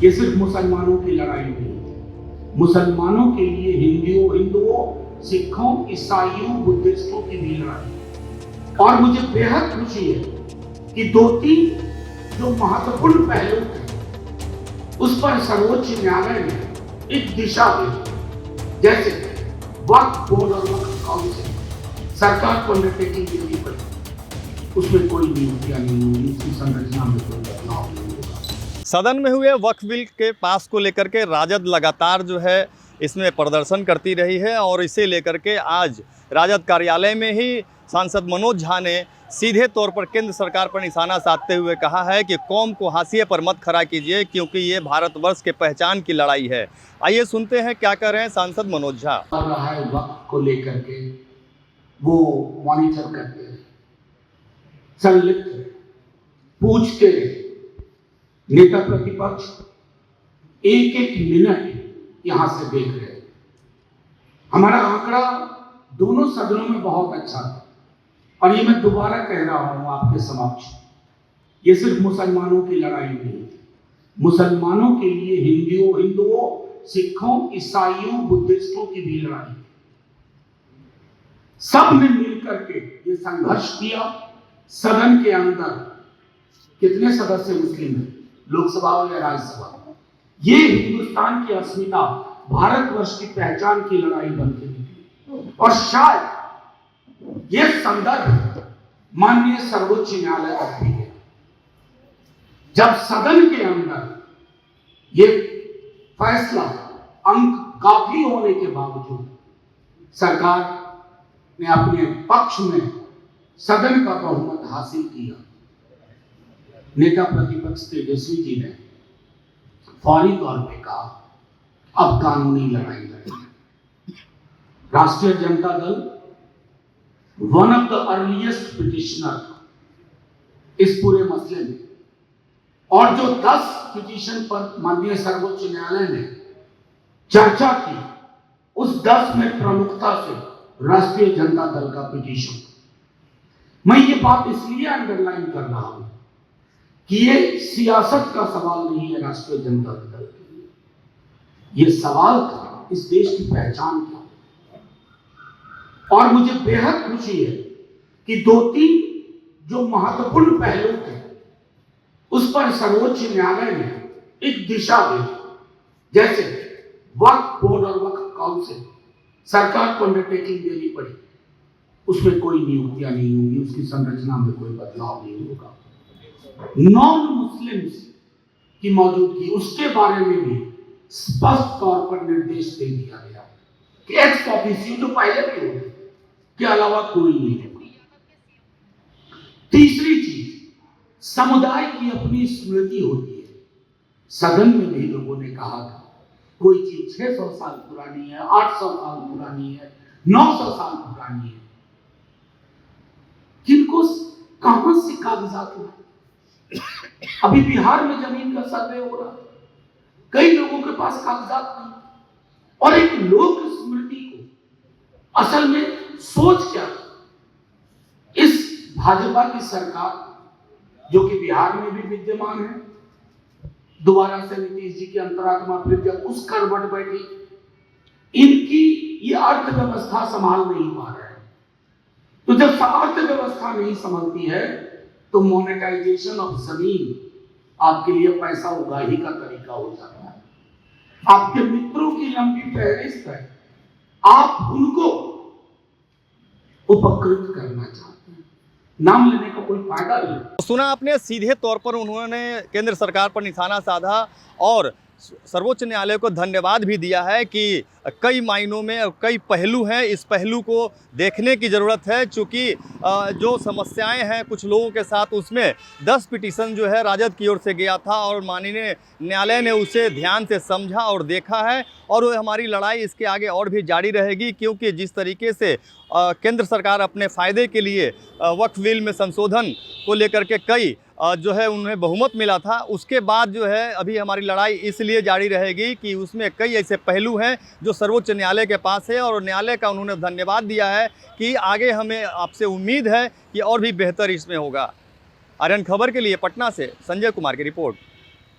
ये सिर्फ मुसलमानों की लड़ाई नहीं है। मुसलमानों के लिए हिंदुओं, सिखों, ईसाइयों, बुद्धिस्टों की भी लड़ाई है। और मुझे बेहद खुशी है कि 2-3 जो महत्वपूर्ण पहलू थे उस पर सर्वोच्च न्यायालय ने एक दिशा दी। जैसे वक्फ बोर्ड और वक्फ काउंसिल सरकार को अंडरटेकिंग देनी पड़ी, उसमें कोई नियुक्तियां नहीं होगी, उसकी संरचना में कोई बदलाव नहीं होगा। सदन में हुए वक्फ बिल के पास को लेकर के राजद लगातार जो है इसमें प्रदर्शन करती रही है और इसे लेकर के आज राजद कार्यालय में ही सांसद मनोज झा ने सीधे तौर पर केंद्र सरकार पर निशाना साधते हुए कहा है कि कौम को हाशिए पर मत खड़ा कीजिए क्योंकि ये भारतवर्ष के पहचान की लड़ाई है। आइए सुनते हैं क्या कर रहे हैं सांसद मनोज झा। रहा है वक्फ को लेकर के वो मॉनिटर करते हैं, संलिप्त पूछते हैं, नेता प्रतिपक्ष एक मिनट यहां से देख रहे हैं। हमारा आंकड़ा दोनों सदनों में बहुत अच्छा था और ये मैं दोबारा कह रहा हूं आपके समक्ष, ये सिर्फ मुसलमानों की लड़ाई नहीं है। मुसलमानों के लिए हिंदुओं, सिखों, ईसाइयों, बुद्धिस्टों की भी लड़ाई है। सब ने मिलकर के ये संघर्ष किया। सदन के अंदर कितने सदस्य मुस्लिम हैं, लोकसभा हो या राज्यसभा, ये हिंदुस्तान की अस्मिता, भारतवर्ष की पहचान की लड़ाई बन के निकली। और शायद ये संदर्भ माननीय सर्वोच्च न्यायालय का भी है। जब सदन के अंदर ये फैसला अंक काफी होने के बावजूद सरकार ने अपने पक्ष में सदन का बहुमत हासिल किया, नेता प्रतिपक्ष तेजस्वी जी ने फौरी तौर पे कहा अब कानूनी लड़ाई लड़ेंगे। राष्ट्रीय Janata Dal one of the earliest petitioner इस पूरे मसले में, और जो 10 पिटीशन पर माननीय सर्वोच्च न्यायालय ने चर्चा की, उस 10 में प्रमुखता से राष्ट्रीय जनता दल का पिटीशन। मैं ये बात इसलिए अंडरलाइन कर रहा हूं कि ये सियासत का सवाल नहीं है राष्ट्रीय जनता दल के लिए, ये सवाल था इस देश की पहचान का। और मुझे बेहद खुशी है कि 2-3 जो महत्वपूर्ण पहलू थे उस पर सर्वोच्च न्यायालय ने एक दिशा दी। जैसे वक्फ बोर्ड और वक्फ काउंसिल सरकार को अंडरटेकिंग देनी पड़ी, उसमें कोई नियुक्तियां नहीं होंगी, उसकी संरचना में कोई बदलाव नहीं होगा। नॉन मुस्लिम्स की मौजूदगी, उसके बारे में भी स्पष्ट तौर पर निर्देश दे दिया गया कि एक्स ऑफिसियो जो पहले भी होते के अलावा कोई नहीं है। तीसरी चीज, समुदाय की अपनी स्मृति होती है। सदन में भी लोगों ने कहा था कोई चीज 600 साल पुरानी है, 800 साल पुरानी है, 900 साल पुरानी है, किनको कहां से कागजात हुए। अभी बिहार में जमीन का सर्वे हो रहा है, कई लोगों के पास कागजात नहीं। और एक लोक स्मृति को असल में सोच क्या, इस भाजपा की सरकार जो कि बिहार में भी विद्यमान है, दोबारा से नीतीश जी की अंतरात्मा फिर जब उस करवट बैठी, इनकी ये अर्थव्यवस्था संभाल नहीं पा रहे हैं। तो जब अर्थव्यवस्था नहीं संभलती है तो मोनेटाइजेशन ऑफ जमीन आपके लिए पैसा उगाही का तरीका हो जाता है। आपके मित्रों की लंबी फहरिस्त है, आप उनको उपकृत करना चाहते हैं, नाम लेने का कोई फायदा नहीं। सुना आपने, सीधे तौर पर उन्होंने केंद्र सरकार पर निशाना साधा और सर्वोच्च न्यायालय को धन्यवाद भी दिया है कि कई मायनों में कई पहलू हैं, इस पहलू को देखने की ज़रूरत है। चूँकि जो समस्याएं हैं कुछ लोगों के साथ, उसमें 10 पिटीशन जो है राजद की ओर से गया था और माननीय न्यायालय ने उसे ध्यान से समझा और देखा है। और हमारी लड़ाई इसके आगे और भी जारी रहेगी क्योंकि जिस तरीके से केंद्र सरकार अपने फ़ायदे के लिए वक्फ बिल में संशोधन को लेकर के कई जो है उन्हें बहुमत मिला था, उसके बाद जो है अभी हमारी लड़ाई इसलिए जारी रहेगी कि उसमें कई ऐसे पहलू हैं जो सर्वोच्च न्यायालय के पास है और न्यायालय का उन्होंने धन्यवाद दिया है कि आगे हमें आपसे उम्मीद है कि और भी बेहतर इसमें होगा। आर्यन खबर के लिए पटना से संजय कुमार की रिपोर्ट।